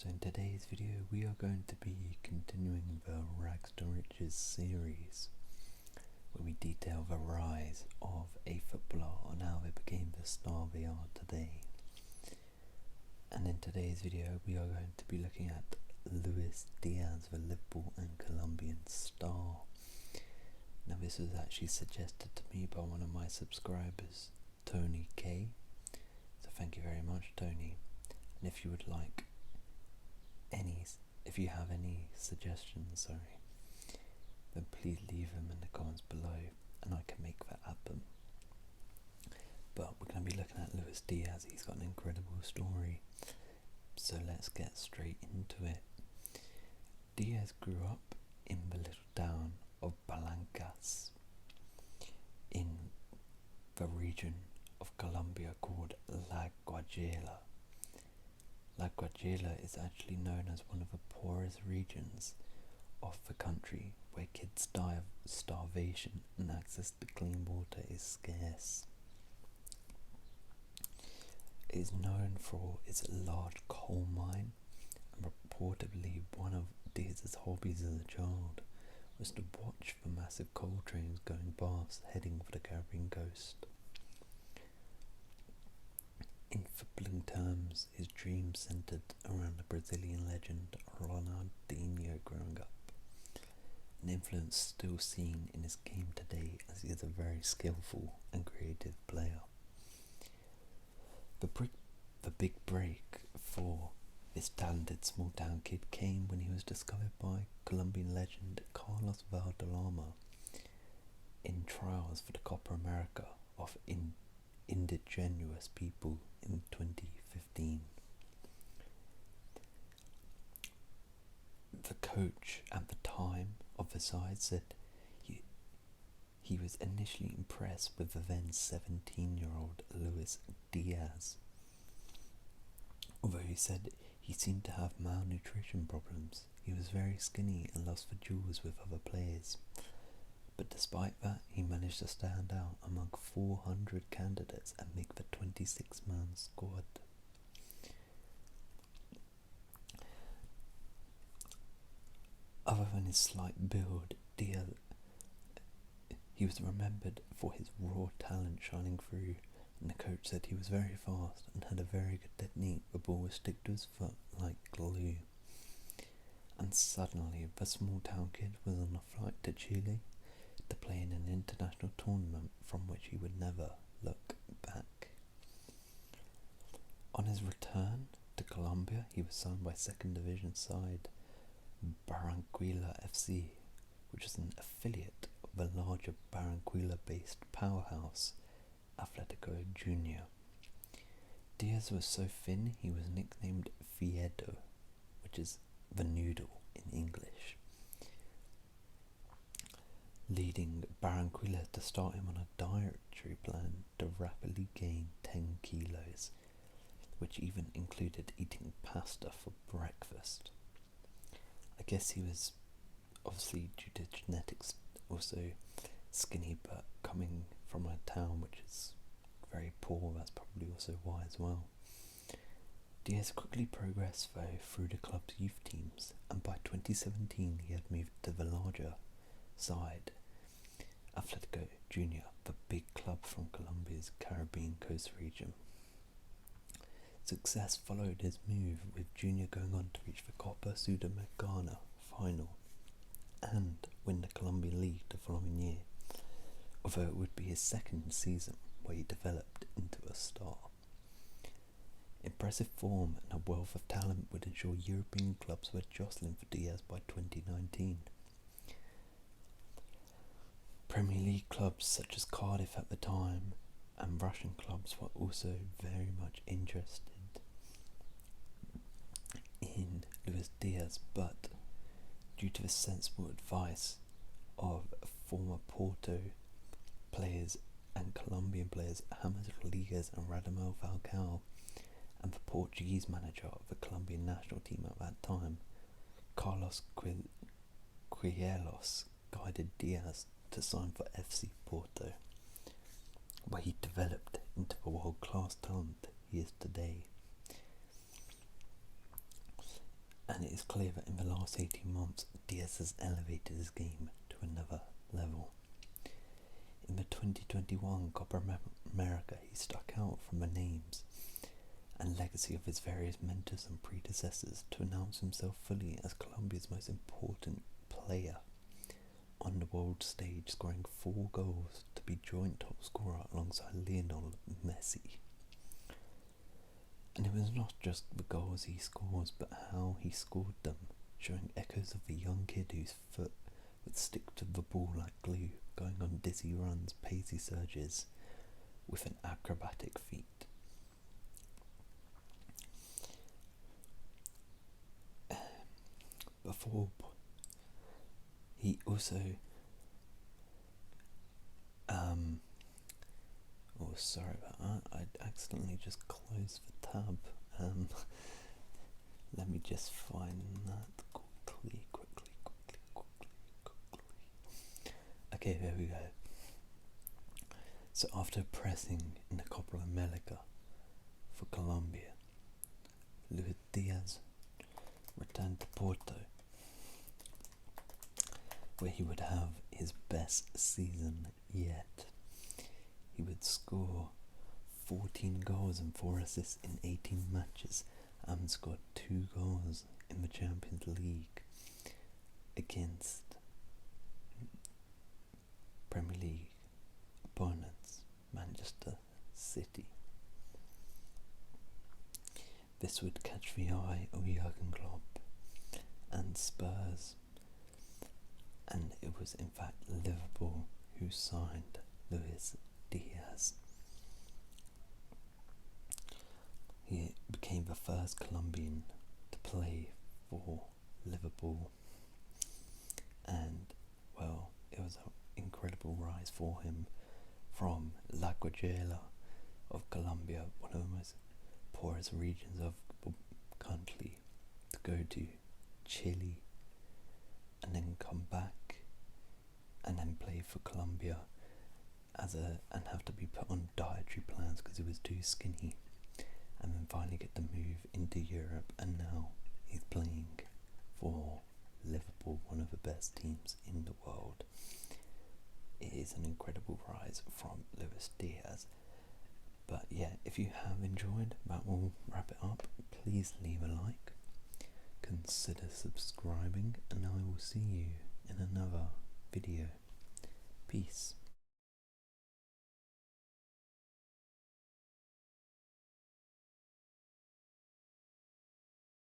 So in today's video we are going to be continuing the Rags to Riches series, where we detail the rise of a footballer and how they became the star they are today. And in today's video we are going to be looking at Luis Diaz, the Liverpool and Colombian star. Now this was actually suggested to me by one of my subscribers, Tony K. So thank you very much, Tony. And if you would like if you have any suggestions, then please leave them in the comments below and I can make that happen. But we're going to be looking at Luis Diaz. He's got an incredible story, so let's get straight into it. Diaz grew up in the little town of Palancas in the region of Colombia called La Guajira. La Guajira is actually known as one of the poorest regions of the country, where kids die of starvation and access to clean water is scarce. It is known for its large coal mine, and reportedly one of Diaz's hobbies as a child was to watch the massive coal trains going past heading for the Caribbean coast. In footballing terms, his dream centred around the Brazilian legend Ronaldinho growing up, an influence still seen in his game today as he is a very skillful and creative player. The big break for this talented small town kid came when he was discovered by Colombian legend Carlos Valderrama in trials for the Copa America of indigenous people in 2015. The coach at the time of the side said he was initially impressed with the then 17-year-old Luis Diaz, although he said he seemed to have malnutrition problems. He was very skinny and lost for duels with other players. But despite that, he managed to stand out among 400 candidates and make the 26-man squad. Other than his slight build, Diaz, he was remembered for his raw talent shining through, and the coach said he was very fast and had a very good technique. The ball would stick to his foot like glue. And suddenly, the small town kid was on a flight to Chile to play in an international tournament from which he would never look back. On his return to Colombia, he was signed by second division side Barranquilla FC, which is an affiliate of the larger Barranquilla-based powerhouse Atletico Junior. Diaz was so thin he was nicknamed Fiedo, which is the noodle in English, leading Barranquilla to start him on a dietary plan to rapidly gain 10 kilos, which even included eating pasta for breakfast. I guess he was, obviously due to genetics, also skinny, but coming from a town which is very poor, that's probably also why as well. Diaz quickly progressed though through the club's youth teams, and by 2017 he had moved to the larger side Atletico Junior, the big club from Colombia's Caribbean coast region. Success followed his move, with Junior going on to reach the Copa Sudamericana final and win the Colombian League the following year, although it would be his second season where he developed into a star. Impressive form and a wealth of talent would ensure European clubs were jostling for Diaz by 2019. Premier League clubs such as Cardiff at the time and Russian clubs were also very much interested in Luis Diaz, but due to the sensible advice of former Porto players and Colombian players James Rodriguez and Radamel Falcao, and the Portuguese manager of the Colombian national team at that time, Carlos Queiroz, guided Diaz to sign for FC Porto, where he developed into the world-class talent he is today. And it is clear that in the last 18 months, Diaz has elevated his game to another level. In the 2021 Copa America, he stuck out from the names and legacy of his various mentors and predecessors to announce himself fully as Colombia's most important player on the world stage, scoring 4 goals to be joint top scorer alongside Lionel Messi. And it was not just the goals he scores, but how he scored them, showing echoes of the young kid whose foot would stick to the ball like glue, going on dizzy runs, pacey surges, with an acrobatic feat. Before, he also oh, sorry about that, I accidentally just closed the tab. Let me just find that quickly. Okay, there we go. So after pressing in the Copa America for Colombia, Luis Diaz returned to Porto, where he would have his best season yet. He would score 14 goals and 4 assists in 18 matches and scored 2 goals in the Champions League against Premier League opponents, Manchester City. This would catch the eye of Jurgen Klopp and Spurs, and it was in fact Liverpool who signed Luis Diaz. He became the first Colombian to play for Liverpool, and well, it was an incredible rise for him from La Guajira of Colombia, one of the most poorest regions of the country, to go to Chile and then come back and then play for Colombia and have to be put on dietary plans because he was too skinny, and then finally get the move into Europe, and now he's playing for Liverpool, one of the best teams in the world. It is an incredible rise from Luis Diaz. But yeah, if you have enjoyed, that will wrap it up. Please leave a like, consider subscribing, and I will see you in another video. Peace.